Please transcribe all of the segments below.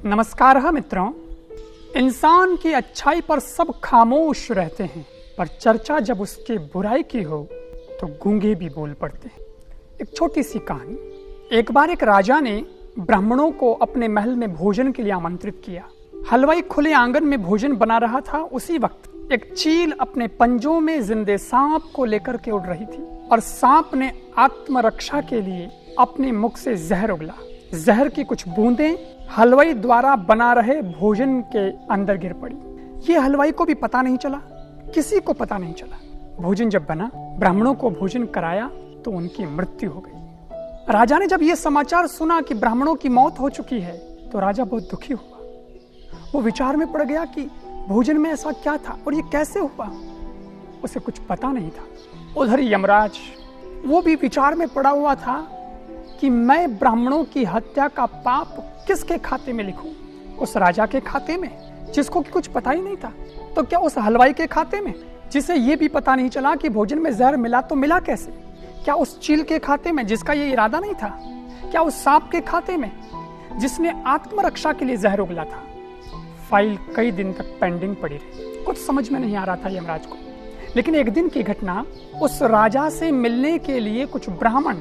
नमस्कार मित्रों। इंसान की अच्छाई पर सब खामोश रहते हैं, पर चर्चा जब उसके बुराई की हो तो गूंगे भी बोल पड़ते हैं। एक छोटी सी कहानी। एक बार एक राजा ने ब्राह्मणों को अपने महल में भोजन के लिए आमंत्रित किया। हलवाई खुले आंगन में भोजन बना रहा था। उसी वक्त एक चील अपने पंजों में जिंदे सांप को लेकर के उड़ रही थी और सांप ने आत्मरक्षा के लिए अपने मुख से जहर उगला। जहर की कुछ बूंदें हलवाई द्वारा बना रहे भोजन के अंदर गिर पड़ी। ये हलवाई को भी पता नहीं चला, किसी को पता नहीं चला। भोजन जब बना, ब्राह्मणों को भोजन कराया तो उनकी मृत्यु हो गई। राजा ने जब ये समाचार सुना कि ब्राह्मणों की मौत हो चुकी है तो राजा बहुत दुखी हुआ। वो विचार में पड़ गया कि भोजन में ऐसा क्या था और ये कैसे हुआ। उसे कुछ पता नहीं था। उधर यमराज वो भी विचार में पड़ा हुआ था कि मैं ब्राह्मणों की हत्या का पाप किसके खाते में लिखूं? उस राजा के खाते में जिसको कि कुछ पता ही नहीं था, तो क्या उस हलवाई के खाते में जिसे ये भी पता नहीं चला कि भोजन में जहर मिला तो मिला कैसे? क्या उस चील के खाते में जिसका ये इरादा नहीं था? क्या उस सांप के खाते में जिसने आत्मरक्षा के लिए जहर उगला था? फाइल कई दिन तक पेंडिंग पड़ी रही। कुछ समझ में नहीं आ रहा था यमराज को। लेकिन एक दिन की घटना, उस राजा से मिलने के लिए कुछ ब्राह्मण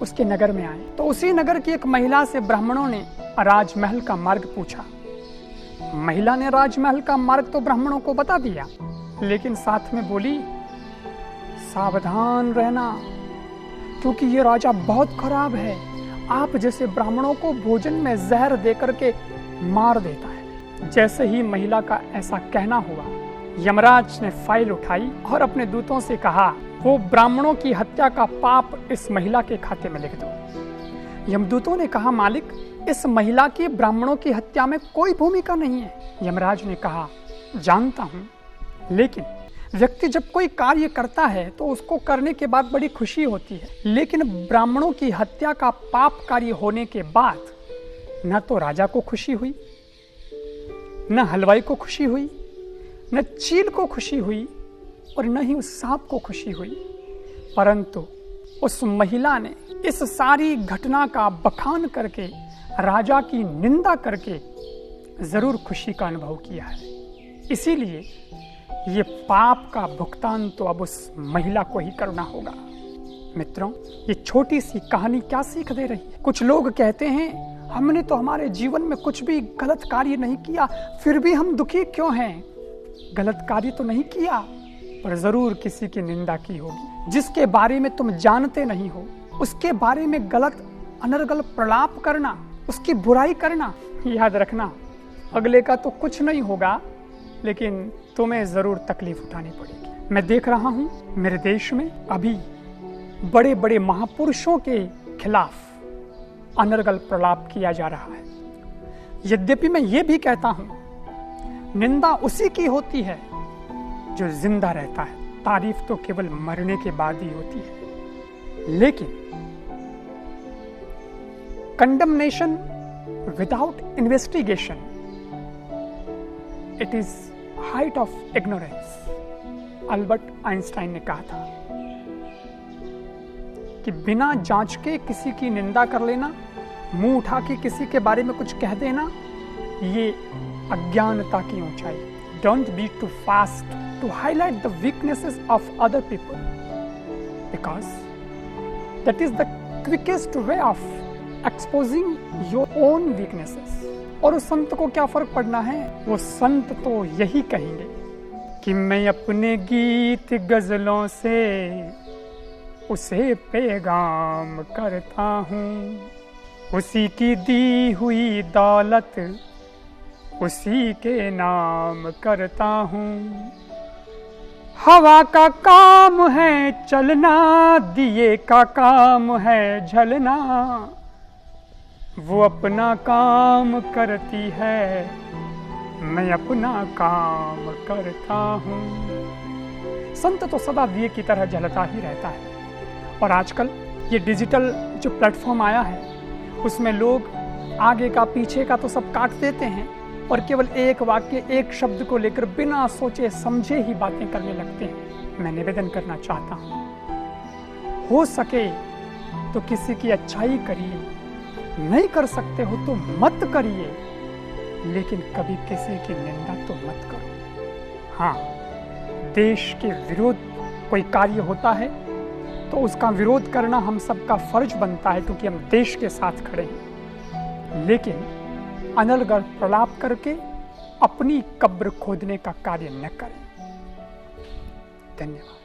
उसके नगर में आए। तो उसी नगर की एक महिला से ब्राह्मणों ने राजमहल का मार्ग पूछा। महिला ने राजमहल का मार्ग तो ब्राह्मणों को बता दिया, लेकिन साथ में बोली, सावधान रहना, क्योंकि ये राजा बहुत खराब है। आप जैसे ब्राह्मणों को भोजन में जहर देकर के मार देता है। जैसे ही महिला का ऐसा कहना हुआ, यमराज ने फाइल उठाई और अपने दूतों से कहा, वो ब्राह्मणों की हत्या का पाप इस महिला के खाते में लिख दो। यमदूतों ने कहा, मालिक, इस महिला की ब्राह्मणों की हत्या में कोई भूमिका नहीं है। यमराज ने कहा, जानता हूं, लेकिन व्यक्ति जब कोई कार्य करता है तो उसको करने के बाद बड़ी खुशी होती है। लेकिन ब्राह्मणों की हत्या का पाप कार्य होने के बाद न तो राजा को खुशी हुई, न हलवाई को खुशी हुई, न चील को खुशी हुई और न ही उस सांप को खुशी हुई, परंतु उस महिला ने इस सारी घटना का बखान करके, राजा की निंदा करके जरूर खुशी का अनुभव किया है। इसीलिए ये पाप का भुगतान तो अब उस महिला को ही करना होगा। मित्रों, ये छोटी सी कहानी क्या सीख दे रही है? कुछ लोग कहते हैं, हमने तो हमारे जीवन में कुछ भी गलत कार्य नहीं किया, फिर भी हम दुखी क्यों हैं? गलत कार्य तो नहीं किया, पर जरूर किसी की निंदा की होगी। जिसके बारे में तुम जानते नहीं हो, उसके बारे में गलत अनर्गल प्रलाप करना, उसकी बुराई करना, याद रखना, अगले का तो कुछ नहीं होगा, लेकिन तुम्हें जरूर तकलीफ उठानी पड़ेगी। मैं देख रहा हूं मेरे देश में अभी बड़े बड़े महापुरुषों के खिलाफ अनर्गल प्रलाप किया जा रहा है। यद्यपि मैं ये भी कहता हूं, निंदा उसी की होती है जो जिंदा रहता है, तारीफ तो केवल मरने के बाद ही होती है। लेकिन condemnation without investigation, it is height of ignorance. Albert Einstein ने कहा था कि बिना जांच के किसी की निंदा कर लेना, मुंह उठा के किसी के बारे में कुछ कह देना, ये अज्ञानता की ऊंचाई। Don't be too fast to highlight the weaknesses of other people, because that is the quickest way of exposing your own weaknesses. और उस संत को क्या फर्क पड़ना है? वो संत तो यही कहेंगे कि मैं अपने गीत गजलों से उसे पैगाम करता हूँ, उसी की दी हुई दौलत उसी के नाम करता हूँ। हवा का काम है चलना, दिए का काम है जलना, वो अपना काम करती है, मैं अपना काम करता हूँ। संत तो सदा दिए की तरह जलता ही रहता है। और आजकल ये डिजिटल जो प्लेटफॉर्म आया है, उसमें लोग आगे का पीछे का तो सब काट देते हैं और केवल एक वाक्य, एक शब्द को लेकर बिना सोचे समझे ही बातें करने लगते हैं। मैं निवेदन करना चाहता हूँ, हो सके तो किसी की अच्छाई करिए, नहीं कर सकते हो तो मत करिए। लेकिन कभी किसी की निंदा तो मत करो। हाँ, देश के विरोध कोई कार्य होता है तो उसका विरोध करना हम सबका फर्ज बनता है, क्योंकि हम देश के साथ खड़े हैं। लेकिन अनर्गल प्रलाप करके अपनी कब्र खोदने का कार्य न करें। धन्यवाद।